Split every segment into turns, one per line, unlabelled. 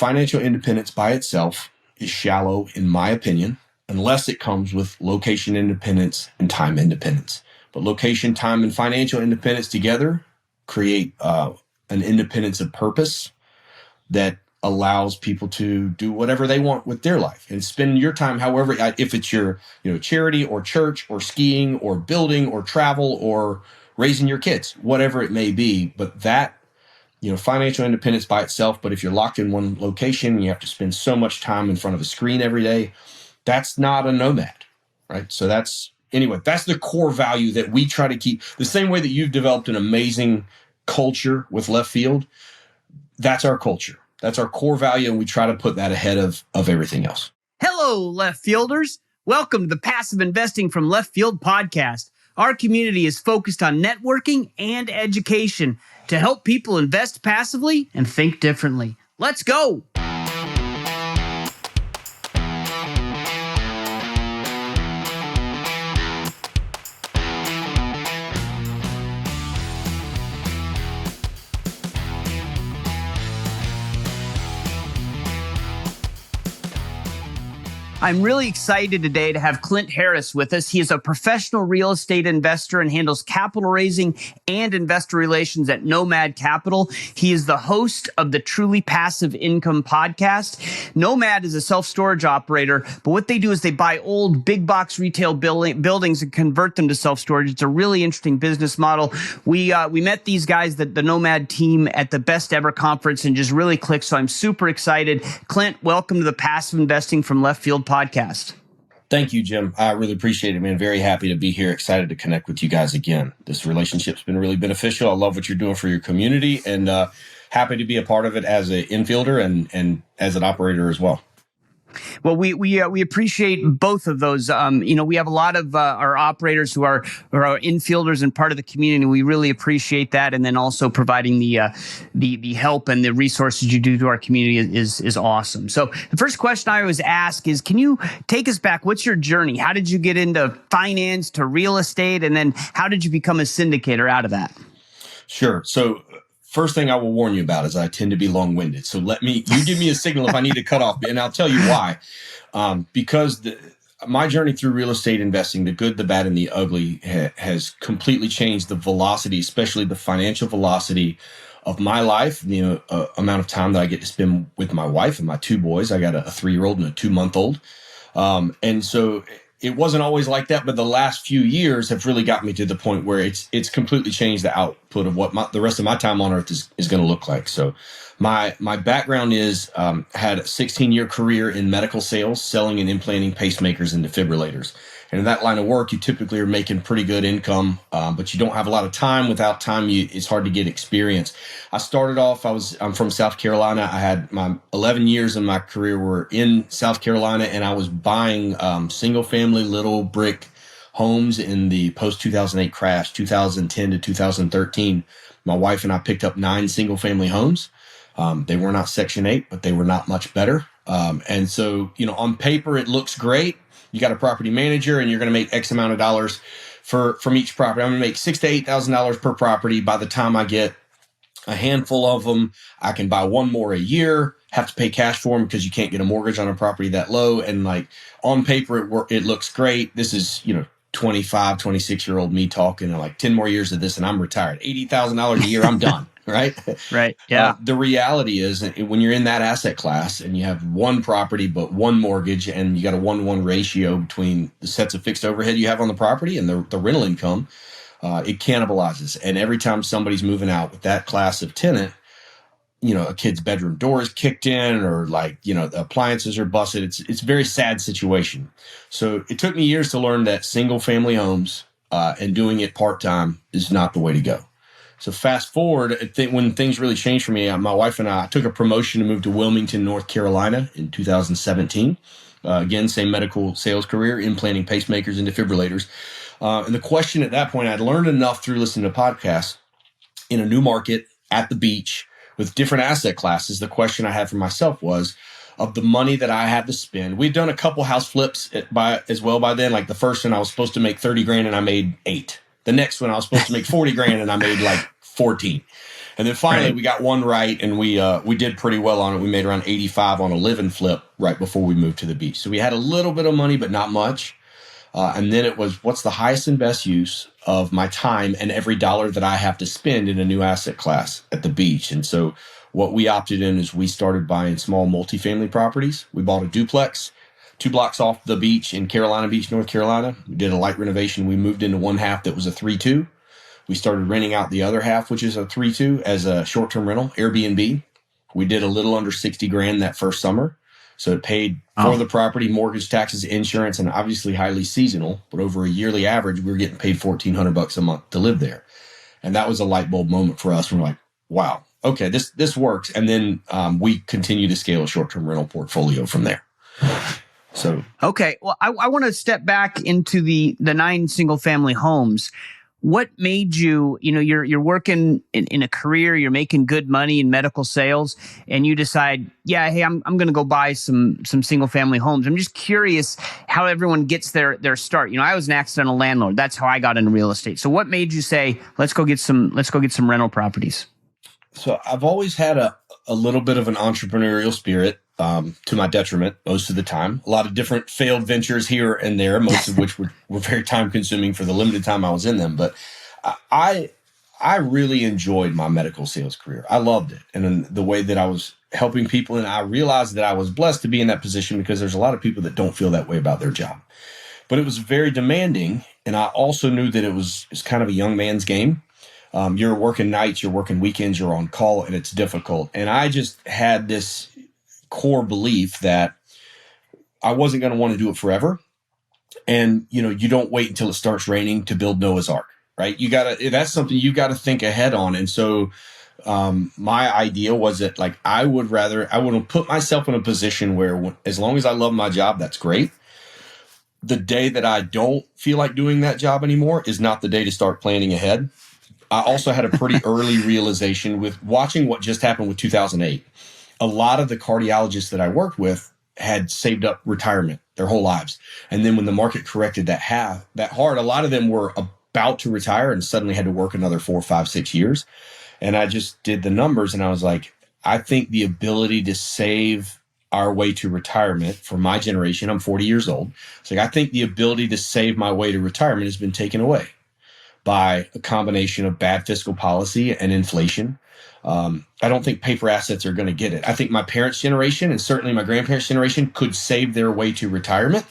financial independence by itself is shallow, in my opinion, unless it comes with location independence and time independence. But location, time, and financial independence together create an independence of purpose that allows people to do whatever they want with their life and spend your time however, if it's your charity or church or skiing or building or travel or raising your kids, whatever it may be. But that, financial independence by itself, but if you're locked in one location and you have to spend so much time in front of a screen every day, that's not a nomad, right? So that's the core value that we try to keep. The same way that you've developed an amazing culture with Left Field, that's our culture. That's our core value, and we try to put that ahead of everything else.
Hello, Left Fielders. Welcome to the Passive Investing from Left Field podcast. Our community is focused on networking and education to help people invest passively and think differently. Let's go. I'm really excited today to have Clint Harris with us. He is a professional real estate investor and handles capital raising and investor relations at Nomad Capital. He is the host of the Truly Passive Income podcast. Nomad is a self-storage operator, but what they do is they buy old big box retail buildings and convert them to self-storage. It's a really interesting business model. We met these guys, the Nomad team, at the Best Ever conference and just really clicked. So I'm super excited. Clint, welcome to the Passive Investing from Left Field podcast.
Thank you, Jim. I really appreciate it, man. Very happy to be here. Excited to connect with you guys again. This relationship's been really beneficial. I love what you're doing for your community, and happy to be a part of it as an infielder and as an operator as well.
Well, we appreciate both of those. We have a lot of our operators who are infielders and part of the community. We really appreciate that, and then also providing the help and the resources you do to our community is awesome. So the first question I always ask is, can you take us back? What's your journey? How did you get into finance to real estate, and then how did you become a syndicator out of that?
Sure. So first thing I will warn you about is I tend to be long-winded. So you give me a signal if I need to cut off, and I'll tell you why. Because my journey through real estate investing, the good, the bad, and the ugly, has completely changed the velocity, especially the financial velocity of my life, the amount of time that I get to spend with my wife and my two boys. I got a 3-year-old and a 2-month-old. And so it wasn't always like that, but the last few years have really got me to the point where it's completely changed the output of what the rest of my time on earth is going to look like. So my background is had a 16-year career in medical sales, selling and implanting pacemakers and defibrillators. And in that line of work, you typically are making pretty good income, but you don't have a lot of time. Without time, it's hard to get experience. I started off, I'm from South Carolina. I had my 11 years of my career were in South Carolina, and I was buying single family little brick homes in the post-2008 crash, 2010 to 2013. My wife and I picked up 9 single family homes. They were not Section 8, but they were not much better. And so, on paper, it looks great. You got a property manager and you're going to make X amount of dollars from each property. I'm going to make $6,000 to $8,000 per property. By the time I get a handful of them, I can buy one more a year, have to pay cash for them because you can't get a mortgage on a property that low. And on paper, it looks great. This is, 25, 26-year-old me talking, 10 more years of this and I'm retired. $80,000 a year, I'm done. Right?
Right. Yeah.
The reality is when you're in that asset class and you have one property, but one mortgage, and you got a 1-to-1 ratio between the sets of fixed overhead you have on the property and the rental income, it cannibalizes. And every time somebody's moving out with that class of tenant, a kid's bedroom door is kicked in or the appliances are busted. It's a very sad situation. So it took me years to learn that single family homes and doing it part-time is not the way to go. So fast forward, when things really changed for me, my wife and I took a promotion to move to Wilmington, North Carolina in 2017. Again, same medical sales career, implanting pacemakers and defibrillators. And the question at that point, I'd learned enough through listening to podcasts in a new market at the beach with different asset classes. The question I had for myself was, of the money that I had to spend, we'd done a couple house flips as well by then. Like the first one, I was supposed to make 30 grand and I made 8. The next one, I was supposed to make 40 grand and I made 14. And then finally we got one right, and we did pretty well on it. We made around 85 on a live and flip right before we moved to the beach. So we had a little bit of money, but not much. And then it was, what's the highest and best use of my time and every dollar that I have to spend in a new asset class at the beach? And so what we opted in is we started buying small multifamily properties. We bought a duplex 2 blocks off the beach in Carolina Beach, North Carolina. We did a light renovation. We moved into one half that was a 3-2. We started renting out the other half, which is a 3-2, as a short-term rental, Airbnb. We did a little under 60 grand that first summer. So it paid for the property, mortgage, taxes, insurance, and obviously highly seasonal. But over a yearly average, we were getting paid $1,400 a month to live there. And that was a light bulb moment for us. We're like, wow, okay, this works. And then we continue to scale a short-term rental portfolio from there. So
okay, well, I want to step back into the 9 single-family homes. What made you, you're working in a career, you're making good money in medical sales, and you decide, hey, I'm going to go buy some single family homes. I'm just curious how everyone gets their start. I was an accidental landlord. That's how I got into real estate. So what made you say, let's go get some rental properties?
So I've always had a little bit of an entrepreneurial spirit, to my detriment most of the time. A lot of different failed ventures here and there, most of which were very time consuming for the limited time I was in them. But I really enjoyed my medical sales career. I loved it. And then the way that I was helping people, and I realized that I was blessed to be in that position because there's a lot of people that don't feel that way about their job. But it was very demanding. And I also knew that it's kind of a young man's game. You're working nights, you're working weekends, you're on call, and it's difficult. And I just had this core belief that I wasn't going to want to do it forever. And, you don't wait until it starts raining to build Noah's Ark, right? That's something you got to think ahead on. And so my idea was that I would put myself in a position where as long as I love my job, that's great. The day that I don't feel like doing that job anymore is not the day to start planning ahead. I also had a pretty early realization with watching what just happened with 2008. A lot of the cardiologists that I worked with had saved up retirement their whole lives. And then when the market corrected that hard, a lot of them were about to retire and suddenly had to work another 4, 5, 6 years. And I just did the numbers and I was like, I think the ability to save our way to retirement for my generation, I'm 40 years old. It's I think the ability to save my way to retirement has been taken away by a combination of bad fiscal policy and inflation. I don't think paper assets are going to get it. I think my parents' generation and certainly my grandparents' generation could save their way to retirement.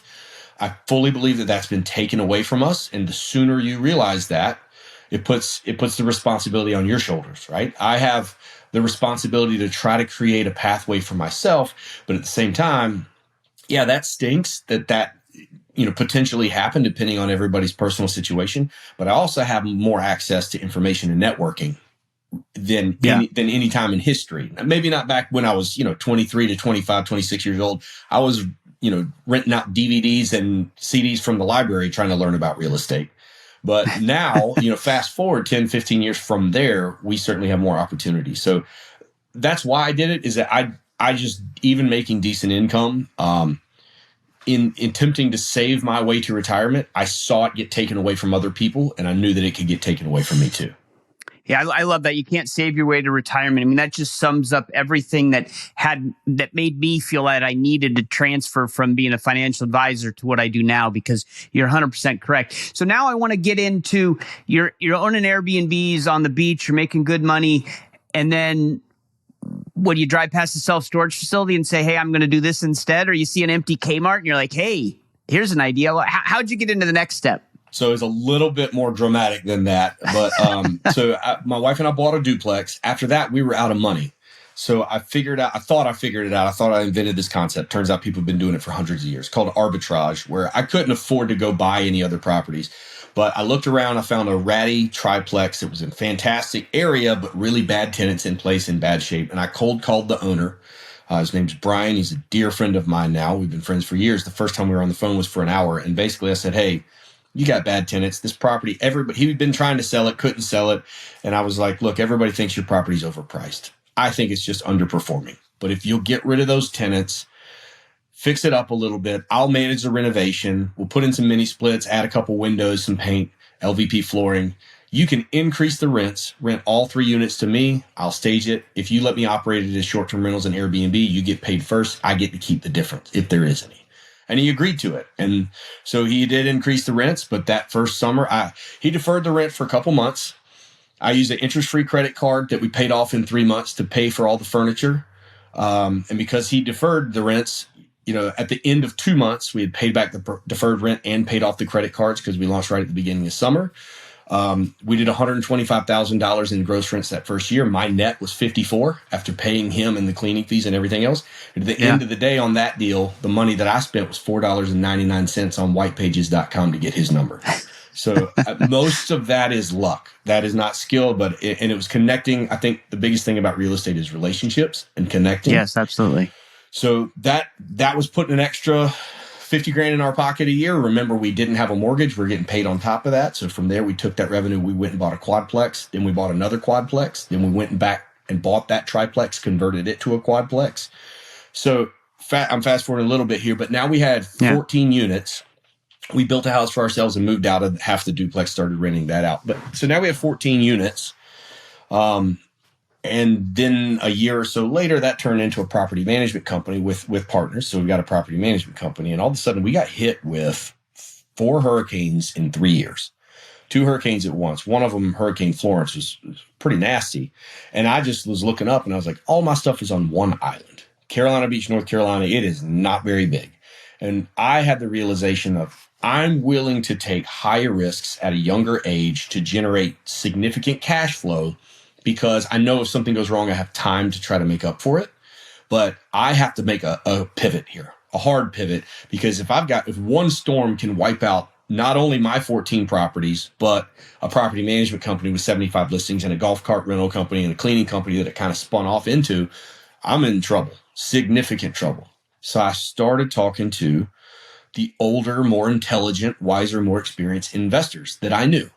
I fully believe that that's been taken away from us. And the sooner you realize that, it puts the responsibility on your shoulders, right? I have the responsibility to try to create a pathway for myself. But at the same time, that stinks that potentially happen depending on everybody's personal situation. But I also have more access to information and networking than any time in history. Maybe not back when I was, 23 to 25, 26 years old. I was, renting out DVDs and CDs from the library trying to learn about real estate. But now, fast forward 10, 15 years from there, we certainly have more opportunities. So that's why I did it, is that I just, even making decent income, in attempting to save my way to retirement, I saw it get taken away from other people, and I knew that it could get taken away from me too.
Yeah, I love that. You can't save your way to retirement. I mean, that just sums up everything that made me feel that I needed to transfer from being a financial advisor to what I do now, because you're 100% correct. So now I want to get into you're owning Airbnbs on the beach, you're making good money, and then what, do you drive past the self-storage facility and say, hey, I'm going to do this instead? Or you see an empty Kmart and you're like, hey, here's an idea. How'd you get into the next step?
So it's a little bit more dramatic than that. But my wife and I bought a duplex. After that, we were out of money. So I thought I figured it out. I thought I invented this concept. Turns out people have been doing it for hundreds of years, called arbitrage, where I couldn't afford to go buy any other properties. But I looked around, I found a ratty triplex. It was in a fantastic area, but really bad tenants in place, in bad shape. And I cold called the owner. His name's Brian. He's a dear friend of mine now. We've been friends for years. The first time we were on the phone was for an hour. And basically I said, hey, you got bad tenants. This property, he'd been trying to sell it, couldn't sell it. And I was like, look, everybody thinks your property's overpriced. I think it's just underperforming. But if you'll get rid of those tenants, fix it up a little bit, I'll manage the renovation. We'll put in some mini splits, add a couple windows, some paint, LVP flooring. You can increase the rents, rent all 3 units to me. I'll stage it. If you let me operate it as short-term rentals and Airbnb, you get paid first. I get to keep the difference if there is any. And he agreed to it. And so he did increase the rents, but that first summer, he deferred the rent for a couple months. I used an interest-free credit card that we paid off in 3 months to pay for all the furniture. And because he deferred the rents, at the end of 2 months, we had paid back the deferred rent and paid off the credit cards because we launched right at the beginning of summer. We did $125,000 in gross rents that first year. My net was 54 after paying him and the cleaning fees and everything else. At the end of the day on that deal, the money that I spent was $4.99 on whitepages.com to get his number. So most of that is luck. That is not skill, and it was connecting. I think the biggest thing about real estate is relationships and connecting.
Yes, absolutely.
So that was putting an extra 50 grand in our pocket a year. Remember, we didn't have a mortgage. We're getting paid on top of that. So from there, we took that revenue. We went and bought a quadplex. Then we bought another quadplex. Then we went back and bought that triplex, converted it to a quadplex. So I'm fast forwarding a little bit here, but now we had 14 units. We built a house for ourselves and moved out of half the duplex, started renting that out. But so now we have 14 units. And then a year or so later, that turned into a property management company with partners. So we got a property management company. And all of a sudden, we got hit with 4 hurricanes in 3 years. 2 hurricanes at once. One of them, Hurricane Florence, was pretty nasty. And I just was looking up and I was like, all my stuff is on one island. Carolina Beach, North Carolina. It is not very big. And I had the realization of I'm willing to take higher risks at a younger age to generate significant cash flow, because I know if something goes wrong, I have time to try to make up for it. But I have to make a pivot here, a hard pivot, because if one storm can wipe out not only my 14 properties, but a property management company with 75 listings and a golf cart rental company and a cleaning company that it kind of spun off into, I'm in trouble, significant trouble. So I started talking to the older, more intelligent, wiser, more experienced investors that I knew.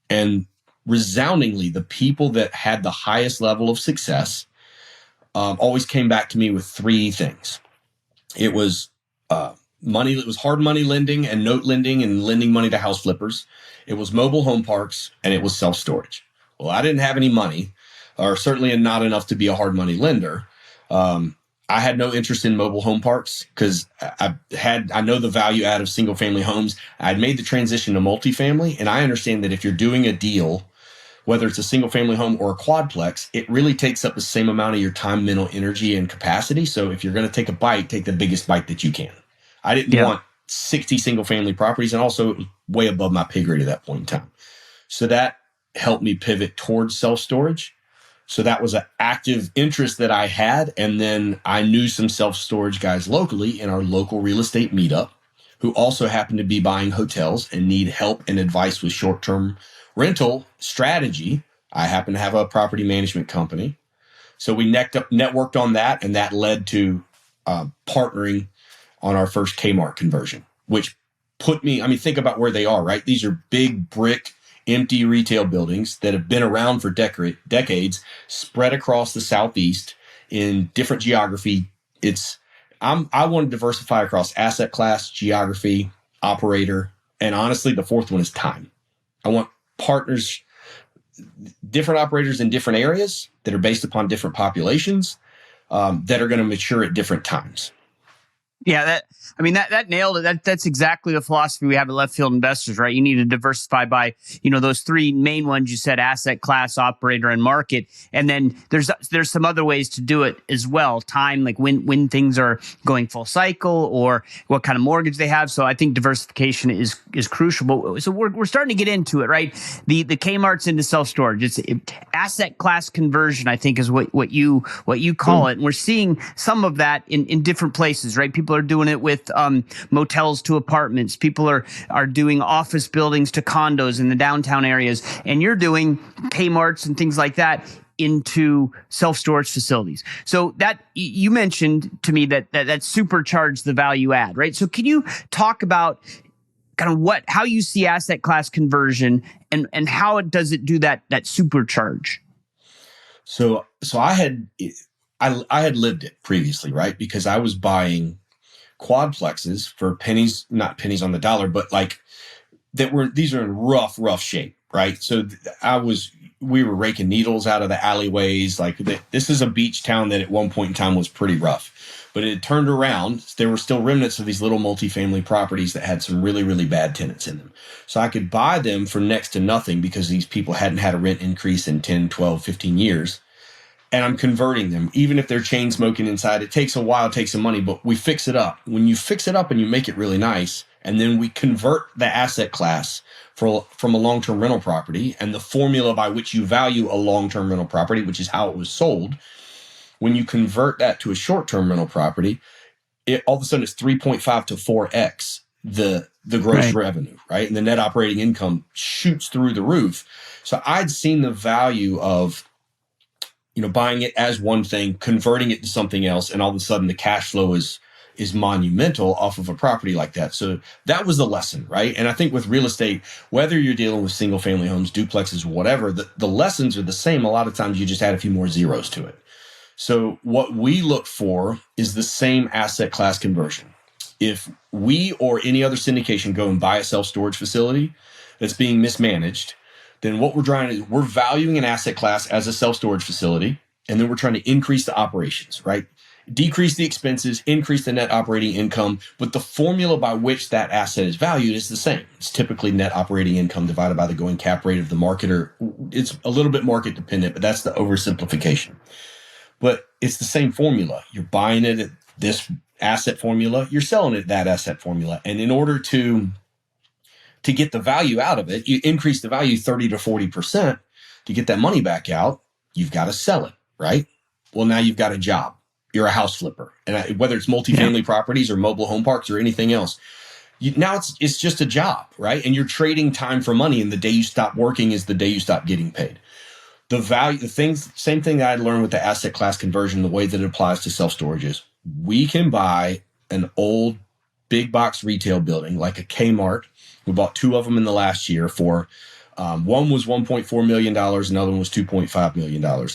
And resoundingly, the people that had the highest level of success always came back to me with 3 things. It was money. It was hard money lending and note lending and lending money to house flippers. It was mobile home parks, and it was self-storage. Well, I didn't have any money, or certainly not enough to be a hard money lender. I had no interest in mobile home parks because I know the value add of single family homes. I'd made the transition to multifamily, and I understand that if you're doing a deal, whether it's a single family home or a quadplex, it really takes up the same amount of your time, mental energy, and capacity. So if you're going to take a bite, take the biggest bite that you can. I didn't want 60 single family properties, and also it was way above my pay grade at that point in time. So that helped me pivot towards self-storage. So that was an active interest that I had. And then I knew some self-storage guys locally in our local real estate meetup who also happened to be buying hotels and need help and advice with short-term rental strategy. I happen to have a property management company. So we networked on that, and that led to partnering on our first Kmart conversion, which put me, think about where they are, right? These are big brick, empty retail buildings that have been around for decades, spread across the Southeast in different geography. I want to diversify across asset class, geography, operator, and honestly, the fourth one is time. I want partners, different operators in different areas that are based upon different populations that are going to mature at different times.
Yeah, that nailed it. That's exactly the philosophy we have at Left Field Investors, right? You need to diversify by, those 3 main ones you said: asset class, operator, and market. And then there's some other ways to do it as well. Time, like when things are going full cycle, or what kind of mortgage they have. So I think diversification is crucial. But so we're starting to get into it, right? The Kmart's into self-storage. It's asset class conversion, I think, is what you call it. And we're seeing some of that in different places, right? People are doing it with motels to apartments. People are doing office buildings to condos in the downtown areas. And you're doing Kmart's and things like that into self-storage facilities. So that you mentioned to me that supercharged the value add, right? So can you talk about kind of how you see asset class conversion and how does it do that supercharge?
So I had lived it previously, right? Because I was buying quadplexes for pennies, not pennies on the dollar, but these are in rough shape. right? So we were raking needles out of the alleyways. Like this is a beach town that at one point in time was pretty rough, but it had turned around. There were still remnants of these little multifamily properties that had some really, really bad tenants in them. So I could buy them for next to nothing because these people hadn't had a rent increase in 10, 12, 15 years. And I'm converting them. Even if they're chain smoking inside, it takes a while, it takes some money, but we fix it up. When you fix it up and you make it really nice, and then we convert the asset class from a long-term rental property, and the formula by which you value a long-term rental property, which is how it was sold, when you convert that to a short-term rental property, all of a sudden it's 3.5 to 4x the gross revenue, right? And the net operating income shoots through the roof. So I'd seen the value of buying it as one thing, converting it to something else, and all of a sudden the cash flow is monumental off of a property like that. So that was the lesson, right? And I think with real estate, whether you're dealing with single family homes, duplexes, whatever, the lessons are the same. A lot of times you just add a few more zeros to it. So what we look for is the same asset class conversion. If we or any other syndication go and buy a self-storage facility that's being mismanaged, then what we're trying to do, we're valuing an asset class as a self-storage facility, and then we're trying to increase the operations, right? Decrease the expenses, increase the net operating income, but the formula by which that asset is valued is the same. It's typically net operating income divided by the going cap rate of the market, or it's a little bit market dependent, but that's the oversimplification. But it's the same formula. You're buying it at this asset formula, you're selling it at that asset formula. And in order to get the value out of it, you increase the value 30 to 40%. To get that money back out, you've got to sell it, right? Well, now you've got a job. You're a house flipper. And whether it's multifamily properties or mobile home parks or anything else, now it's just a job, right? And you're trading time for money. And the day you stop working is the day you stop getting paid. The value, same thing that I learned with the asset class conversion, the way that it applies to self-storage is we can buy an old big box retail building like a Kmart. We bought 2 of them in the last year for, one was $1.4 million. Another one was $2.5 million.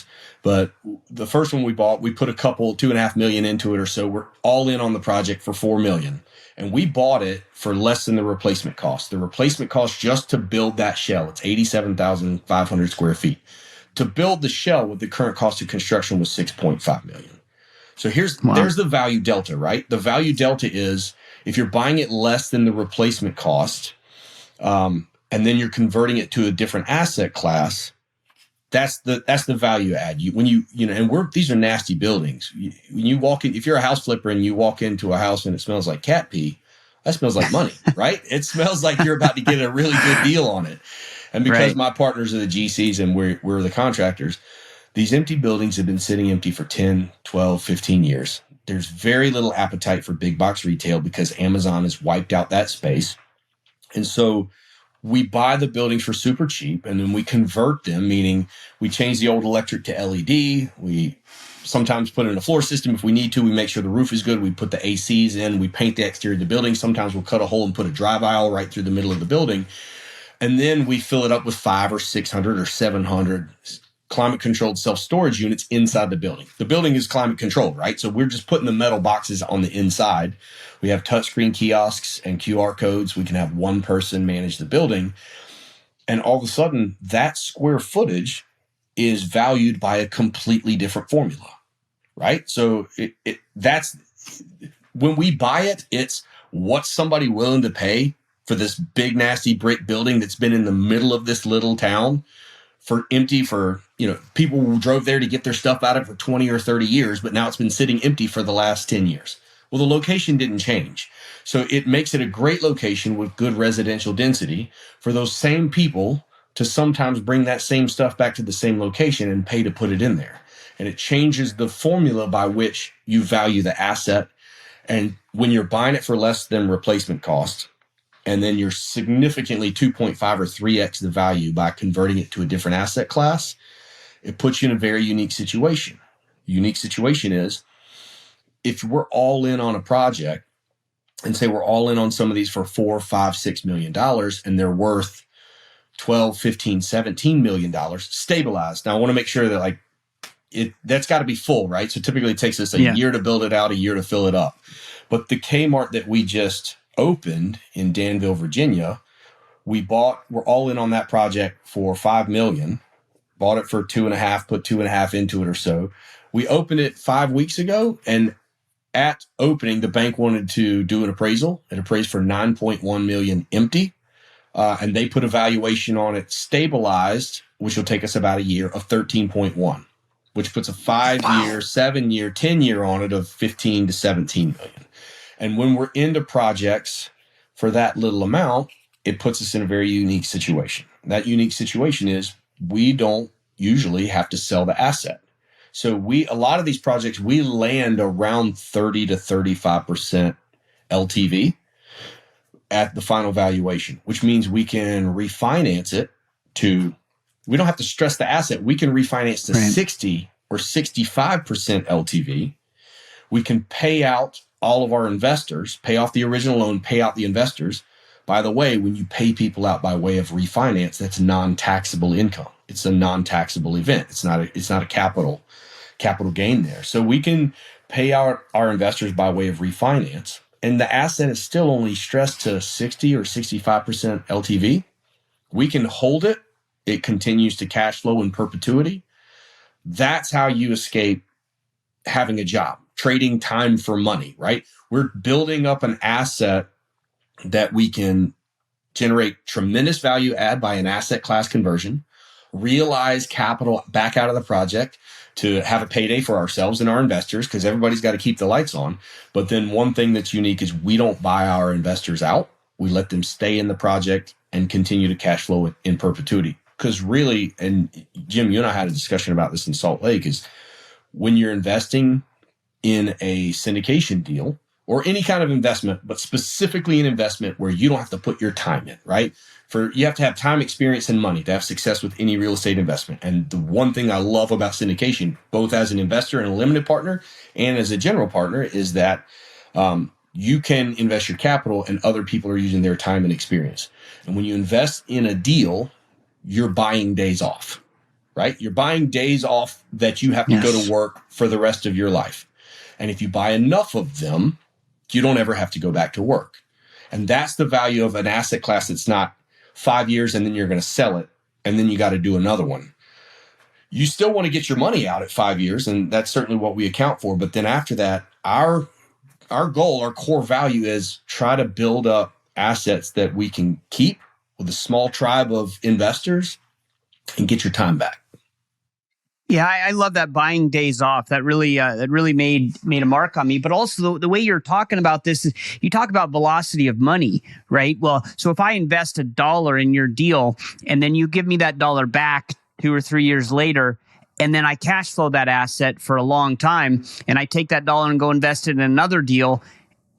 But the first one we bought, we put $2.5 million into it or so. We're all in on the project for $4 million. And we bought it for less than the replacement cost. The replacement cost just to build that shell, it's 87,500 square feet. To build the shell with the current cost of construction was $6.5 million. So there's the value delta, right? The value delta is if you're buying it less than the replacement cost, and then you're converting it to a different asset class, that's the value add. These are nasty buildings. When you walk in, if you're a house flipper and you walk into a house and it smells like cat pee, that smells like money, right? It smells like you're about to get a really good deal on it. And because my partners are the GCs and we're the contractors, these empty buildings have been sitting empty for 10, 12, 15 years. There's very little appetite for big box retail because Amazon has wiped out that space. And so we buy the buildings for super cheap and then we convert them, meaning we change the old electric to LED. We sometimes put in a floor system if we need to. We make sure the roof is good. We put the ACs in. We paint the exterior of the building. Sometimes we'll cut a hole and put a drive aisle right through the middle of the building. And then we fill it up with 500 or 600 or 700 climate-controlled self-storage units inside the building. The building is climate-controlled, right? So we're just putting the metal boxes on the inside. We have touchscreen kiosks and QR codes. We can have one person manage the building. And all of a sudden, that square footage is valued by a completely different formula, right? So that's when we buy it, it's what's somebody willing to pay for this big, nasty brick building that's been in the middle of this little town for people who drove there to get their stuff out of it for 20 or 30 years, but now it's been sitting empty for the last 10 years. Well, the location didn't change. So it makes it a great location with good residential density for those same people to sometimes bring that same stuff back to the same location and pay to put it in there. And it changes the formula by which you value the asset. And when you're buying it for less than replacement cost, and then you're significantly 2.5 or 3x the value by converting it to a different asset class, it puts you in a very unique situation. The unique situation is if we're all in on a project and say we're all in on some of these for $4, $5, $6 million, and they're worth 12, 15, 17 million dollars stabilized. Now I want to make sure that that's got to be full, right? So typically it takes us a year to build it out, a year to fill it up. But the Kmart that we just opened in Danville, Virginia, We're all in on that project for $5 million, bought it for 2.5, put 2.5 into it or so. We opened it 5 weeks ago, and at opening, the bank wanted to do an appraisal. It appraised for 9.1 million empty. And they put a valuation on it stabilized, which will take us about a year, of 13.1, which puts a 5-year, 7-year, 10-year on it of 15 to 17 million. And when we're into projects for that little amount, it puts us in a very unique situation. That unique situation is we don't usually have to sell the asset. So a lot of these projects, we land around 30 to 35% LTV at the final valuation, which means we can refinance it we don't have to stress the asset. We can refinance to 60 or 65% LTV. We can pay out all of our investors, pay off the original loan, pay out the investors. By the way, when you pay people out by way of refinance, that's non-taxable income. It's a non-taxable event. It's not a capital gain there. So we can pay out our investors by way of refinance, and the asset is still only stressed to 60 or 65% LTV. We can hold it. It continues to cash flow in perpetuity. That's how you escape having a job, trading time for money, right? We're building up an asset that we can generate tremendous value add by an asset class conversion, realize capital back out of the project to have a payday for ourselves and our investors, because everybody's got to keep the lights on. But then one thing that's unique is we don't buy our investors out. We let them stay in the project and continue to cash flow in perpetuity. Because really, and Jim, you and I had a discussion about this in Salt Lake, is when you're investing in a syndication deal or any kind of investment, but specifically an investment where you don't have to put your time in, right? You have to have time, experience, and money to have success with any real estate investment. And the one thing I love about syndication, both as an investor and a limited partner and as a general partner, is that you can invest your capital and other people are using their time and experience. And when you invest in a deal, you're buying days off, right? You're buying days off that you have to go to work for the rest of your life. And if you buy enough of them, you don't ever have to go back to work. And that's the value of an asset class that's not 5 years and then you're going to sell it and then you got to do another one. You still want to get your money out at 5 years, and that's certainly what we account for. But then after that, our goal, our core value is try to build up assets that we can keep with a small tribe of investors and get your time back.
Yeah, I love that buying days off. That really made a mark on me. But also the way you're talking about this is you talk about velocity of money, right? Well, so if I invest $1 in your deal and then you give me that dollar back 2 or 3 years later, and then I cash flow that asset for a long time, and I take that dollar and go invest it in another deal,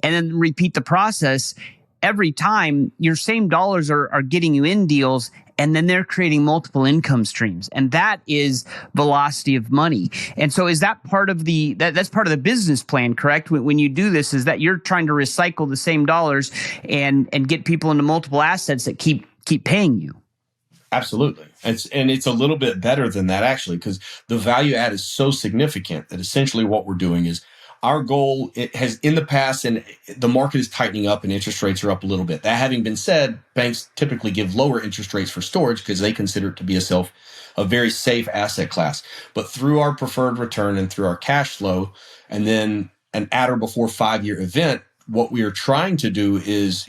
and then repeat the process. Every time your same dollars are getting you in deals, and then they're creating multiple income streams. And that is velocity of money. And so is that part of that's part of the business plan, correct? When you do this, is that you're trying to recycle the same dollars and get people into multiple assets that keep paying you?
Absolutely. And it's a little bit better than that, actually, because the value add is so significant that essentially what we're doing is our goal, it has in the past, and the market is tightening up and interest rates are up a little bit. That having been said, banks typically give lower interest rates for storage because they consider it to be a very safe asset class. But through our preferred return and through our cash flow, and then an at or before 5-year event, what we are trying to do is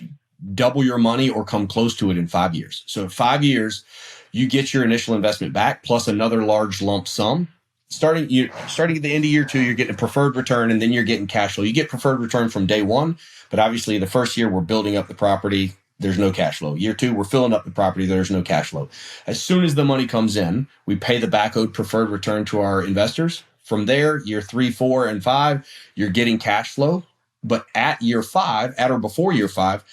double your money or come close to it in 5 years. So in 5 years, you get your initial investment back plus another large lump sum. Starting at the end of year 2, you're getting a preferred return, and then you're getting cash flow. You get preferred return from day 1, but obviously the first year we're building up the property. There's no cash flow. Year 2, we're filling up the property. There's no cash flow. As soon as the money comes in, we pay the back owed preferred return to our investors. From there, year 3, 4, and 5, you're getting cash flow. But at year 5, at or before year 5,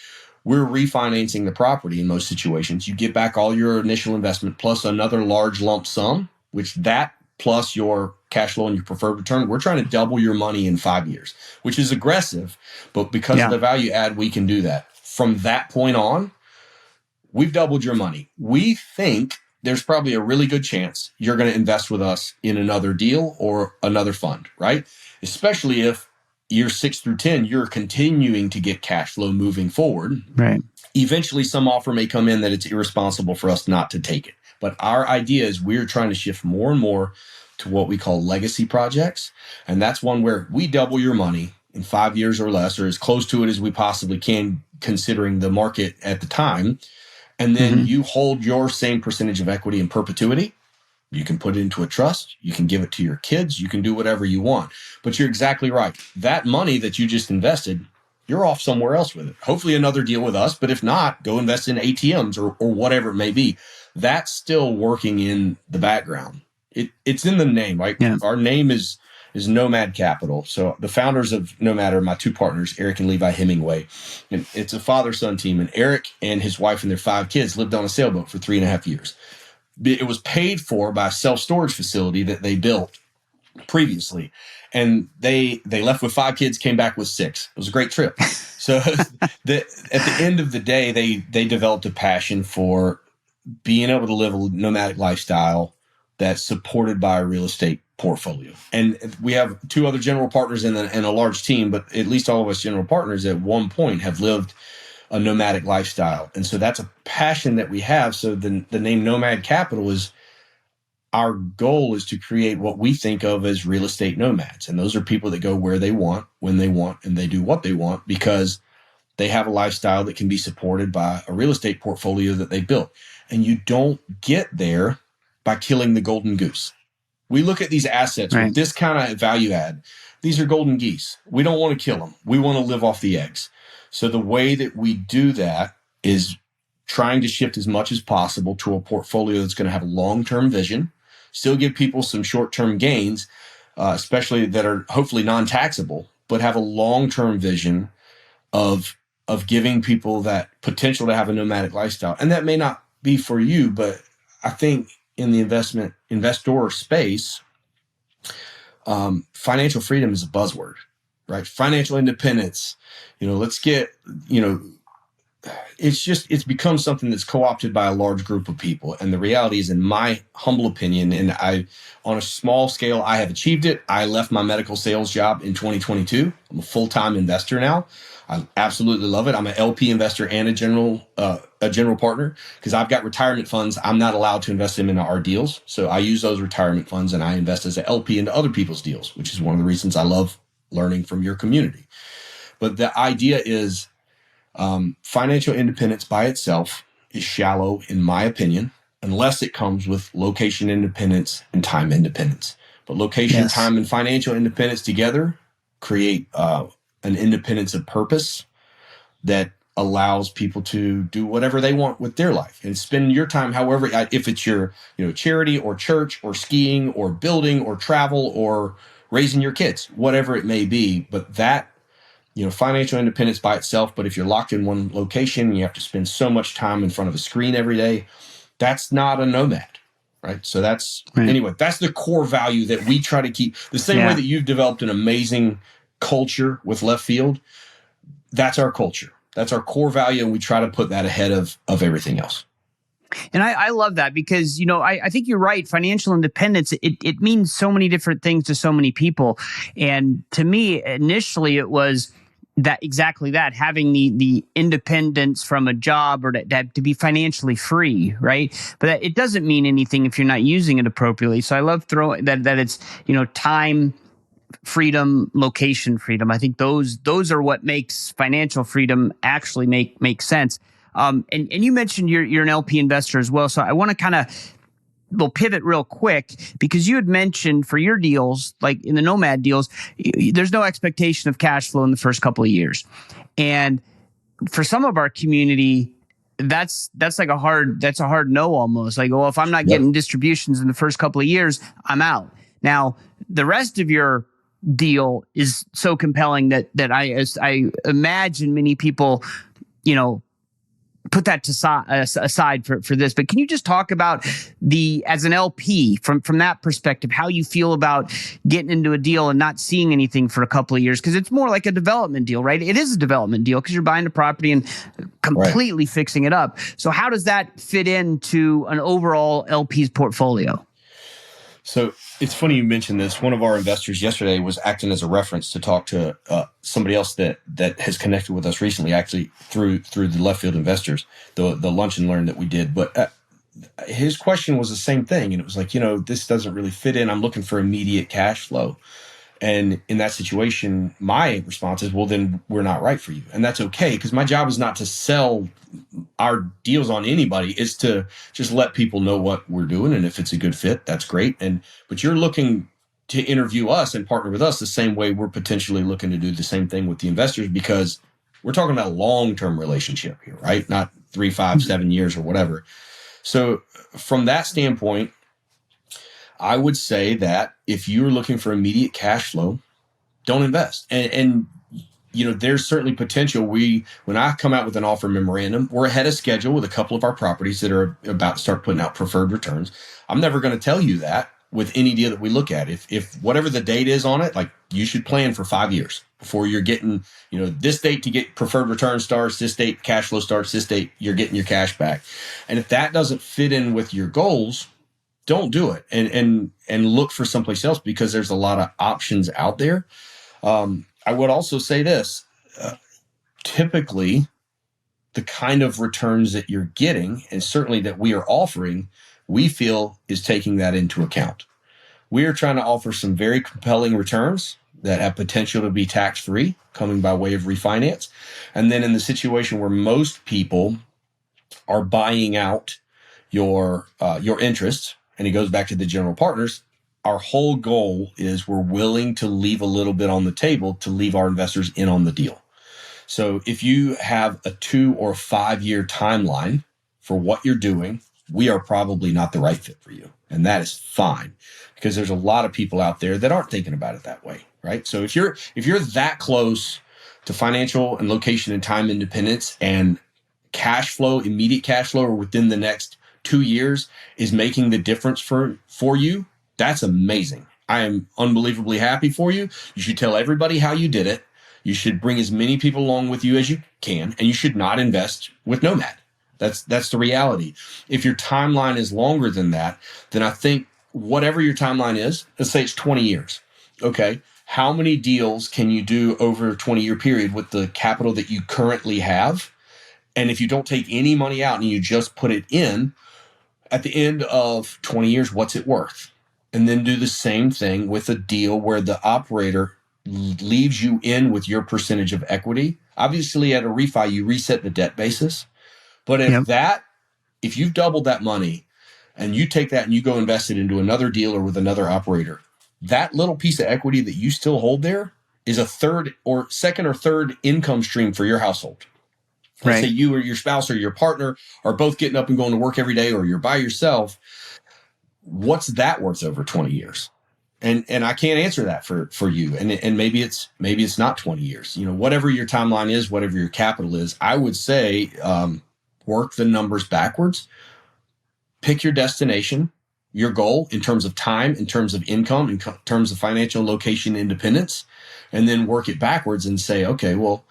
we're refinancing the property in most situations. You get back all your initial investment plus another large lump sum, which that plus your cash flow and your preferred return, we're trying to double your money in 5 years, which is aggressive. But because of the value add, we can do that. From that point on, we've doubled your money. We think there's probably a really good chance you're going to invest with us in another deal or another fund, right? Especially if years 6 through 10, you're continuing to get cash flow moving forward.
Right.
Eventually, some offer may come in that it's irresponsible for us not to take it. But our idea is we're trying to shift more and more to what we call legacy projects. And that's one where we double your money in 5 years or less, or as close to it as we possibly can, considering the market at the time. And then you hold your same percentage of equity in perpetuity. You can put it into a trust. You can give it to your kids. You can do whatever you want. But you're exactly right. That money that you just invested, you're off somewhere else with it. Hopefully another deal with us. But if not, go invest in ATMs or whatever it may be. That's still working in the background. It's in the name, right? Yeah. Our name is Nomad Capital. So the founders of Nomad are my two partners, Eric and Levi Hemingway. And it's a father-son team. And Eric and his wife and their 5 kids lived on a sailboat for 3.5 years. It was paid for by a self-storage facility that they built previously. And they left with 5 kids, came back with 6. It was a great trip. So at the end of the day, they developed a passion for being able to live a nomadic lifestyle that's supported by a real estate portfolio. And we have 2 other general partners and a large team, but at least all of us general partners at one point have lived a nomadic lifestyle. And so that's a passion that we have. So the name Nomad Capital is, our goal is to create what we think of as real estate nomads. And those are people that go where they want, when they want, and they do what they want because they have a lifestyle that can be supported by a real estate portfolio that they built. And you don't get there by killing the golden goose. We look at these assets with this kind of value add. These are golden geese. We don't want to kill them. We want to live off the eggs. So the way that we do that is trying to shift as much as possible to a portfolio that's going to have a long-term vision, still give people some short-term gains, especially that are hopefully non-taxable, but have a long-term vision of giving people that potential to have a nomadic lifestyle. And that may not be for you, but I think in the investor space, financial freedom is a buzzword, right? Financial independence, let's get, it's become something that's co-opted by a large group of people. And the reality is, in my humble opinion, and on a small scale, I have achieved it. I left my medical sales job in 2022. I'm a full-time investor now. I absolutely love it. I'm an LP investor and a general partner because I've got retirement funds. I'm not allowed to invest them into our deals. So I use those retirement funds and I invest as an LP into other people's deals, which is one of the reasons I love learning from your community. But the idea is financial independence by itself is shallow, in my opinion, unless it comes with location independence and time independence. But location, time, and financial independence together create an independence of purpose that allows people to do whatever they want with their life and spend your time however, if it's your charity or church or skiing or building or travel or raising your kids, whatever it may be. But that, financial independence by itself, but if you're locked in one location and you have to spend so much time in front of a screen every day, that's not a nomad, right? So anyway, that's the core value that we try to keep. The same way that you've developed an amazing culture with Left Field, that's our culture. That's our core value, and we try to put that ahead of everything else.
And I love that because, I think you're right. Financial independence, it means so many different things to so many people. And to me, initially, it was exactly that, having the independence from a job or to be financially free, right? But it doesn't mean anything if you're not using it appropriately. So I love throwing that it's, time freedom, location freedom. I think those are what makes financial freedom actually make sense. And you mentioned you're an LP investor as well. So I want to kind of pivot real quick because you had mentioned for your deals, like in the Nomad deals, there's no expectation of cash flow in the first couple of years. And for some of our community, that's a hard no almost. Like, well, if I'm not getting distributions in the first couple of years, I'm out. Now, the rest of your deal is so compelling that I imagine many people, put that aside for this. But can you just talk about as an LP from that perspective, how you feel about getting into a deal and not seeing anything for a couple of years? Because it's more like a development deal, right? It is a development deal because you're buying a property and completely fixing it up. So how does that fit into an overall LP's portfolio?
So It's funny you mentioned this. One of our investors yesterday was acting as a reference to talk to somebody else that has connected with us recently, actually through the Left Field Investors, the lunch and learn that we did. But his question was the same thing, and it was like, this doesn't really fit in. I'm looking for immediate cash flow. And in that situation, my response is, well, then we're not right for you. And that's okay, because my job is not to sell our deals on anybody. It's to just let people know what we're doing. And if it's a good fit, that's great. But you're looking to interview us and partner with us the same way we're potentially looking to do the same thing with the investors, because we're talking about a long-term relationship here, right? Not 3, 5, 7 years or whatever. So from that standpoint, I would say that if you're looking for immediate cash flow, don't invest. And there's certainly potential. When I come out with an offer memorandum, we're ahead of schedule with a couple of our properties that are about to start putting out preferred returns. I'm never going to tell you that with any deal that we look at. If whatever the date is on it, like, you should plan for 5 years before you're getting, this date to get preferred return starts, this date cash flow starts, this date you're getting your cash back. And if that doesn't fit in with your goals, don't do it, and look for someplace else, because there's a lot of options out there. I would also say this, typically the kind of returns that you're getting, and certainly that we are offering, we feel is taking that into account. We are trying to offer some very compelling returns that have potential to be tax-free, coming by way of refinance. And then in the situation where most people are buying out your interest, and it goes back to the general partners, our whole goal is we're willing to leave a little bit on the table to leave our investors in on the deal. So if you have a 2 or 5 year timeline for what you're doing, we are probably not the right fit for you. And that is fine, because there's a lot of people out there that aren't thinking about it that way, right? So if you're that close to financial and location and time independence, and cash flow, immediate cash flow, or within the next 2 years is making the difference for you, that's amazing. I am unbelievably happy for you. You should tell everybody how you did it. You should bring as many people along with you as you can, and you should not invest with Nomad. That's the reality. If your timeline is longer than that, then I think whatever your timeline is, let's say it's 20 years. Okay. How many deals can you do over a 20-year period with the capital that you currently have? And if you don't take any money out and you just put it in, at the end of 20 years, what's it worth? And then do the same thing with a deal where the operator leaves you in with your percentage of equity. Obviously, at a refi, you reset the debt basis. But if you've doubled that money and you take that and you go invest it into another deal or with another operator, that little piece of equity that you still hold there is a second or third income stream for your household. Let's say you or your spouse or your partner are both getting up and going to work every day, or you're by yourself. What's that worth over 20 years? And I can't answer that for you. And maybe it's not 20 years. Whatever your timeline is, whatever your capital is, I would say work the numbers backwards. Pick your destination, your goal in terms of time, in terms of income, in terms of financial location independence, and then work it backwards and say, okay, well,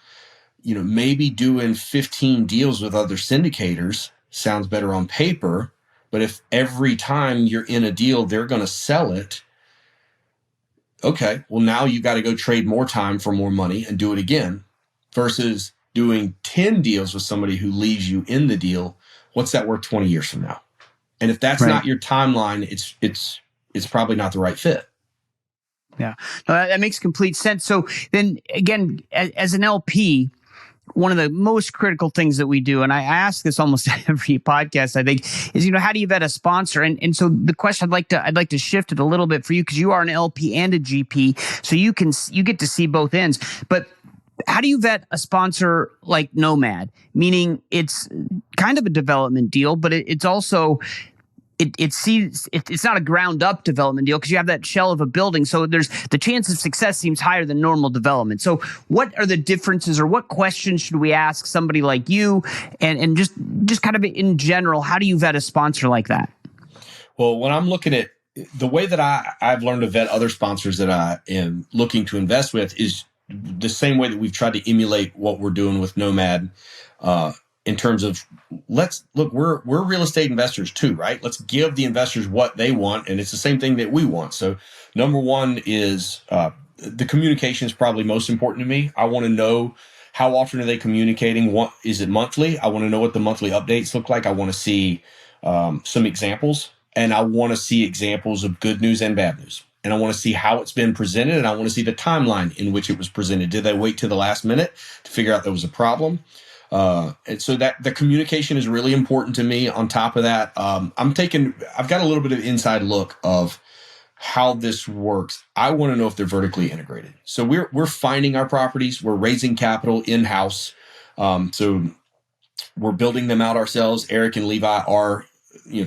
maybe doing 15 deals with other syndicators sounds better on paper, but if every time you're in a deal, they're going to sell it, okay, well, now you got to go trade more time for more money and do it again, versus doing 10 deals with somebody who leaves you in the deal. What's that worth 20 years from now? And if that's not your timeline, it's probably not the right fit.
Yeah, no, that makes complete sense. So then again, as an LP, one of the most critical things that we do, and I ask this almost every podcast, I think, is, how do you vet a sponsor? And so the question I'd like to shift it a little bit for you, because you are an LP and a GP, so you get to see both ends. But how do you vet a sponsor like Nomad? Meaning it's kind of a development deal, but it's also it's not a ground up development deal, because you have that shell of a building. So there's the chance of success seems higher than normal development. So what are the differences, or what questions should we ask somebody like you? And just kind of in general, how do you vet a sponsor like that?
Well, when I'm looking at the way that I've learned to vet other sponsors that I am looking to invest with is the same way that we've tried to emulate what we're doing with Nomad in terms of let's look, we're real estate investors too, right? Let's give the investors what they want. And it's the same thing that we want. So number one is the communication is probably most important to me. I want to know how often are they communicating? What is it monthly? I want to know what the monthly updates look like. I want to see some examples, and I want to see examples of good news and bad news. And I want to see how it's been presented, and I want to see the timeline in which it was presented. Did they wait to the last minute to figure out there was a problem? And so that the communication is really important to me. On top of that, I've got a little bit of inside look of how this works. I want to know if they're vertically integrated. So we're finding our properties, we're raising capital in-house. So we're building them out ourselves. Eric and Levi are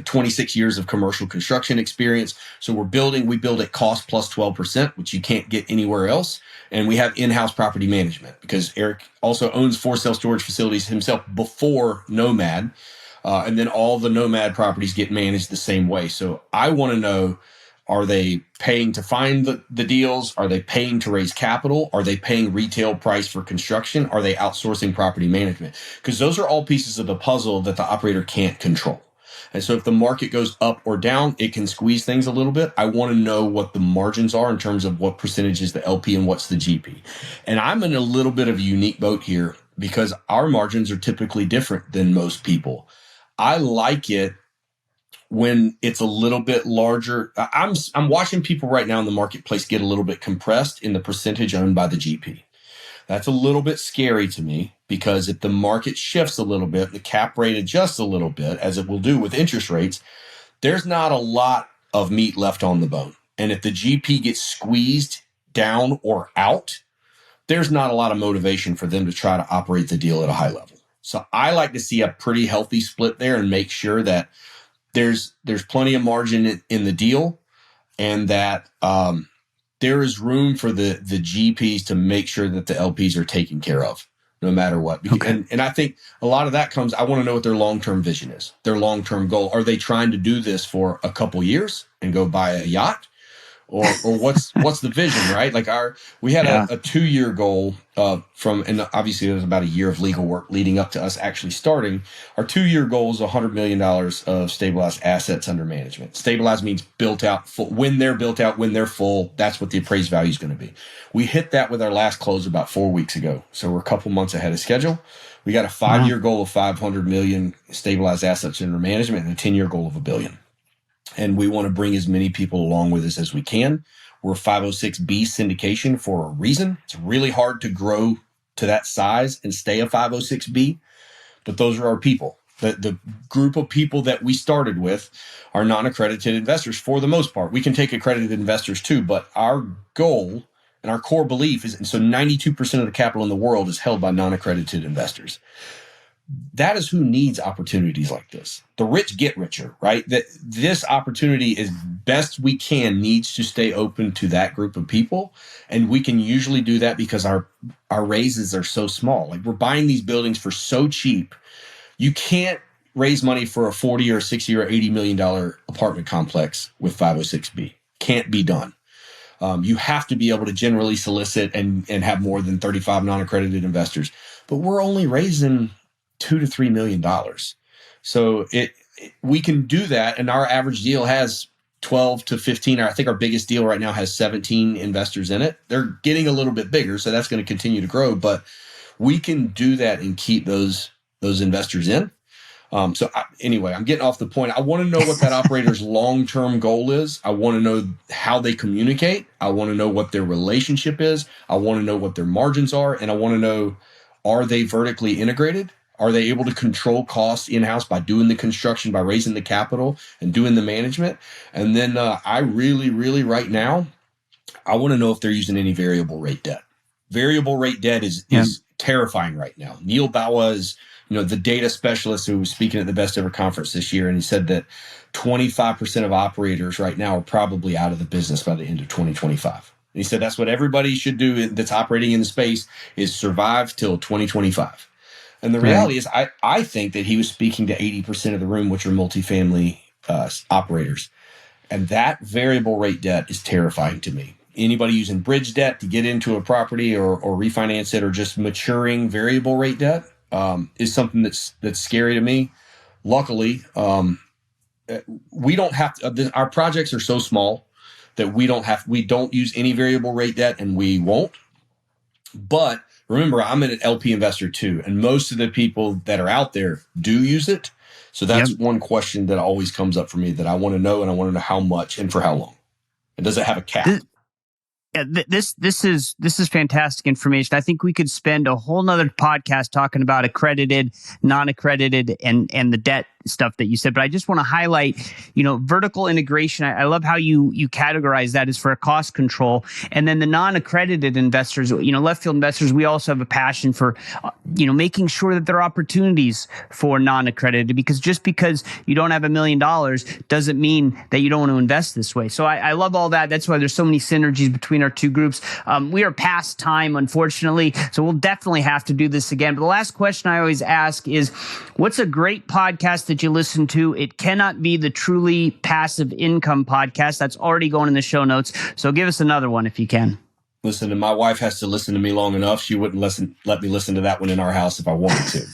26 years of commercial construction experience. So we build at cost plus 12%, which you can't get anywhere else. And we have in-house property management because Eric also owns for sale storage facilities himself before Nomad. And then all the Nomad properties get managed the same way. So I want to know, are they paying to find the deals? Are they paying to raise capital? Are they paying retail price for construction? Are they outsourcing property management? Because those are all pieces of the puzzle that the operator can't control. And so if the market goes up or down, it can squeeze things a little bit. I want to know what the margins are in terms of what percentage is the LP and what's the GP. And I'm in a little bit of a unique boat here because our margins are typically different than most people. I like it when it's a little bit larger. I'm watching people right now in the marketplace get a little bit compressed in the percentage owned by the GP. That's a little bit scary to me because if the market shifts a little bit, the cap rate adjusts a little bit, as it will do with interest rates, there's not a lot of meat left on the bone. And if the GP gets squeezed down or out, there's not a lot of motivation for them to try to operate the deal at a high level. So I like to see a pretty healthy split there and make sure that there's plenty of margin in the deal and that there is room for the GPs to make sure that the LPs are taken care of no matter what. Okay. And I think a lot of that comes, I want to know what their long-term vision is, their long-term goal. Are they trying to do this for a couple years and go buy a yacht? Or what's the vision, right? Like we had a 2-year goal and obviously there was about a year of legal work leading up to us actually starting. Our 2-year goal is $100 million of stabilized assets under management. Stabilized means built out, full. When they're built out, when they're full, that's what the appraised value is going to be. We hit that with our last close about 4 weeks ago. So we're a couple months ahead of schedule. We got a 5-year goal of 500 million stabilized assets under management and a 10-year goal of $1 billion. And we want to bring as many people along with us as we can. We're 506B syndication for a reason. It's really hard to grow to that size and stay a 506B, but those are our people. The group of people that we started with are non-accredited investors for the most part. We can take accredited investors too, but our goal and our core belief is, and so 92% of the capital in the world is held by non-accredited investors. That is who needs opportunities like this. The rich get richer, right? That this opportunity is best we can needs to stay open to that group of people. And we can usually do that because our raises are so small. Like we're buying these buildings for so cheap. You can't raise money for a 40 or 60 or $80 million apartment complex with 506B. Can't be done. You have to be able to generally solicit and have more than 35 non-accredited investors. But we're only raising $2 to $3 million. So we can do that. And our average deal has 12 to 15. I think our biggest deal right now has 17 investors in it. They're getting a little bit bigger, so that's going to continue to grow. But we can do that and keep those investors in. Anyway, I'm getting off the point. I want to know what that operator's long-term goal is. I want to know how they communicate. I want to know what their relationship is. I want to know what their margins are. And I want to know, are they vertically integrated? Are they able to control costs in-house by doing the construction, by raising the capital and doing the management? And then I really, really right now, I want to know if they're using any variable rate debt. Variable rate debt is terrifying right now. Neil Bawa is the data specialist who was speaking at the Best Ever Conference this year, and he said that 25% of operators right now are probably out of the business by the end of 2025. And he said that's what everybody should do that's operating in the space is survive till 2025. And the reality is I think that he was speaking to 80% of the room, which are multifamily operators. And that variable rate debt is terrifying to me. Anybody using bridge debt to get into a property or refinance it or just maturing variable rate debt, is something that's scary to me. Luckily, we don't have to, our projects are so small that we don't use any variable rate debt, and we won't. But remember, I'm an LP investor too, and most of the people that are out there do use it. So that's one question that always comes up for me that I want to know, and I want to know how much and for how long. And does it have a cap?
This is fantastic information. I think we could spend a whole nother podcast talking about accredited, non-accredited, and the debt stuff that you said. But I just want to highlight, vertical integration. I love how you categorize that as for a cost control. And then the non-accredited investors, left field investors, we also have a passion for, making sure that there are opportunities for non-accredited, because just because you don't have $1 million doesn't mean that you don't want to invest this way. So I love all that. That's why there's so many synergies between our two groups. We are past time, unfortunately, so we'll definitely have to do this again. But the last question I always ask is, what's a great podcast that you listen to? It cannot be the Truly Passive Income podcast. That's already going in the show notes. So give us another one if you can.
Listen, and my wife has to listen to me long enough. She wouldn't let me listen to that one in our house if I wanted to.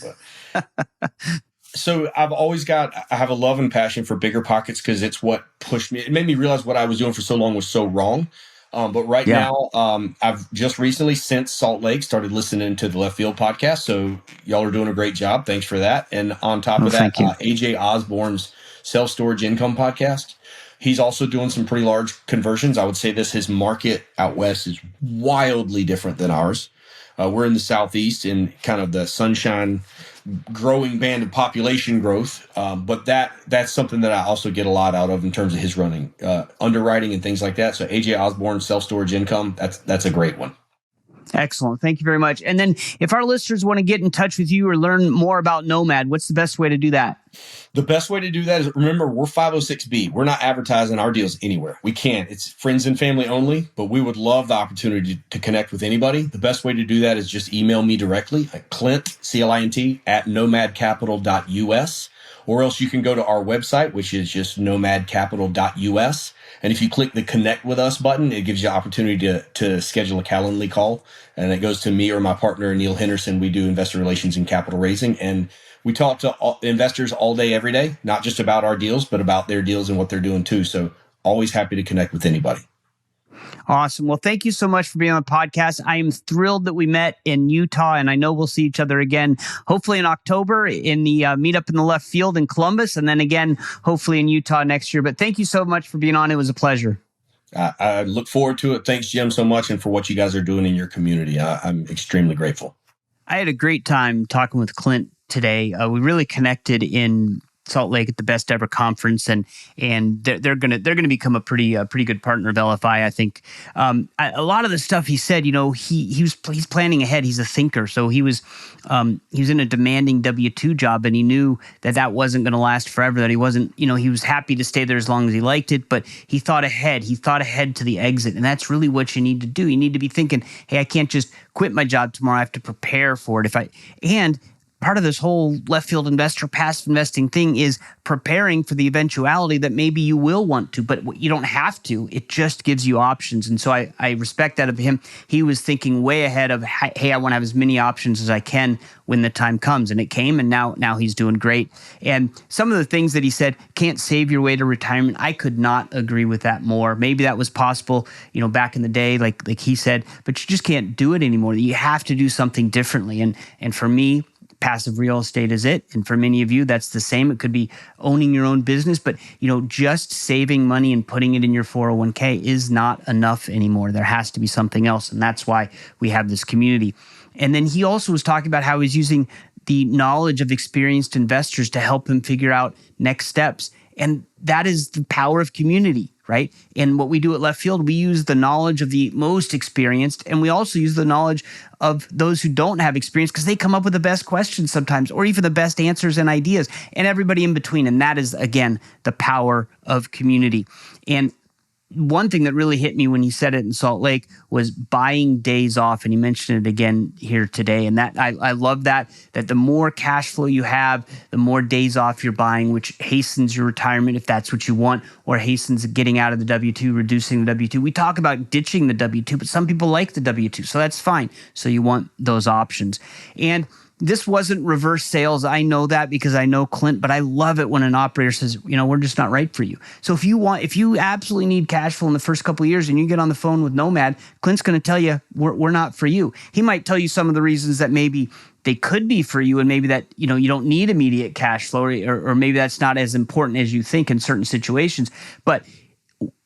But so I have a love and passion for Bigger Pockets, because it's what pushed me. It made me realize what I was doing for so long was so wrong. But right now, I've just recently, since Salt Lake, started listening to the Left Field podcast. So y'all are doing a great job. Thanks for that. And on top of that, AJ Osborne's Self-Storage Income podcast. He's also doing some pretty large conversions. I would say his market out west is wildly different than ours. We're in the Southeast in kind of the sunshine growing band of population growth. But that's something that I also get a lot out of in terms of his running, underwriting and things like that. So AJ Osborne, Self-Storage Income, that's a great one.
Excellent. Thank you very much. And then if our listeners want to get in touch with you or learn more about Nomad, what's the best way to do that?
The best way to do that is, remember, we're 506B. We're not advertising our deals anywhere. We can't. It's friends and family only, but we would love the opportunity to connect with anybody. The best way to do that is just email me directly at Clint, C-L-I-N-T, at nomadcapital.us, or else you can go to our website, which is just nomadcapital.us. And if you click the Connect with Us button, it gives you the opportunity to schedule a Calendly call. And it goes to me or my partner, Neil Henderson. We do investor relations and capital raising. And we talk to investors all day, every day, not just about our deals, but about their deals and what they're doing too. So always happy to connect with anybody.
Awesome. Well, thank you so much for being on the podcast. I am thrilled that we met in Utah, and I know we'll see each other again, hopefully in October in the meetup in the Left Field in Columbus, and then again, hopefully in Utah next year. But thank you so much for being on. It was a pleasure.
I look forward to it. Thanks, Jim, so much, and for what you guys are doing in your community. I'm extremely grateful.
I had a great time talking with Clint today. We really connected in Salt Lake at the Best Ever Conference, and they're gonna become a pretty good partner of LFI. I think a lot of the stuff he said, he's planning ahead. He's a thinker, so he was in a demanding W-2 job, and he knew that wasn't going to last forever. That he wasn't, he was happy to stay there as long as he liked it, but he thought ahead. He thought ahead to the exit, and that's really what you need to do. You need to be thinking, hey, I can't just quit my job tomorrow. I have to prepare for it. Part of this whole left field investor passive investing thing is preparing for the eventuality that maybe you will want to, but you don't have to. It just gives you options. And so I respect that of him. He was thinking way ahead of, hey, I want to have as many options as I can when the time comes. And it came, and now he's doing great. And some of the things that he said, can't save your way to retirement. I could not agree with that more. Maybe that was possible, back in the day, like he said, but you just can't do it anymore. You have to do something differently. And for me, passive real estate is it. And for many of you, that's the same. It could be owning your own business, but just saving money and putting it in your 401k is not enough anymore. There has to be something else. And that's why we have this community. And then he also was talking about how he's using the knowledge of experienced investors to help him figure out next steps. And that is the power of community, right? And what we do at Left Field, we use the knowledge of the most experienced, and we also use the knowledge of those who don't have experience, because they come up with the best questions sometimes, or even the best answers and ideas, and everybody in between. And that is, again, the power of community. And one thing that really hit me when he said it in Salt Lake was buying days off. And he mentioned it again here today. And that I love that the more cash flow you have, the more days off you're buying, which hastens your retirement if that's what you want, or hastens getting out of the W-2, reducing the W-2. We talk about ditching the W-2, but some people like the W-2, so that's fine. So you want those options. And this wasn't reverse sales. I know that because I know Clint, but I love it when an operator says, we're just not right for you. So if you absolutely need cash flow in the first couple of years and you get on the phone with Nomad, Clint's going to tell you we're not for you. He might tell you some of the reasons that maybe they could be for you, and maybe that you don't need immediate cash flow, or maybe that's not as important as you think in certain situations. But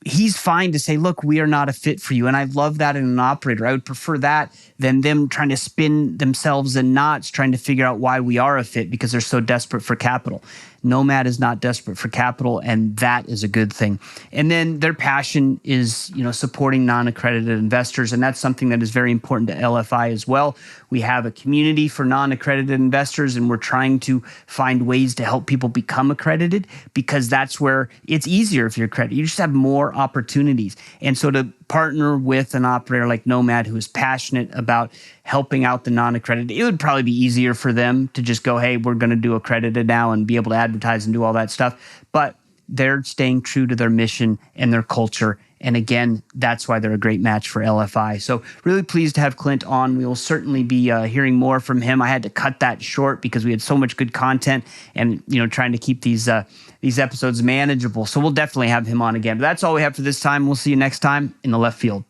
he's fine to say, look, we are not a fit for you. And I love that in an operator. I would prefer that than them trying to spin themselves in knots, trying to figure out why we are a fit because they're so desperate for capital. Nomad is not desperate for capital, and that is a good thing. And then their passion is, supporting non-accredited investors, and that's something that is very important to LFI as well. We have a community for non-accredited investors, and we're trying to find ways to help people become accredited because that's where it's easier if you're accredited. You just have more opportunities. And so to partner with an operator like Nomad who is passionate about helping out the non-accredited, it would probably be easier for them to just go, hey, we're going to do accredited now and be able to advertise and do all that stuff. But they're staying true to their mission and their culture. And again, that's why they're a great match for LFI. So really pleased to have Clint on. We will certainly be hearing more from him. I had to cut that short because we had so much good content and, trying to keep these episodes manageable. So we'll definitely have him on again. But that's all we have for this time. We'll see you next time in the left field.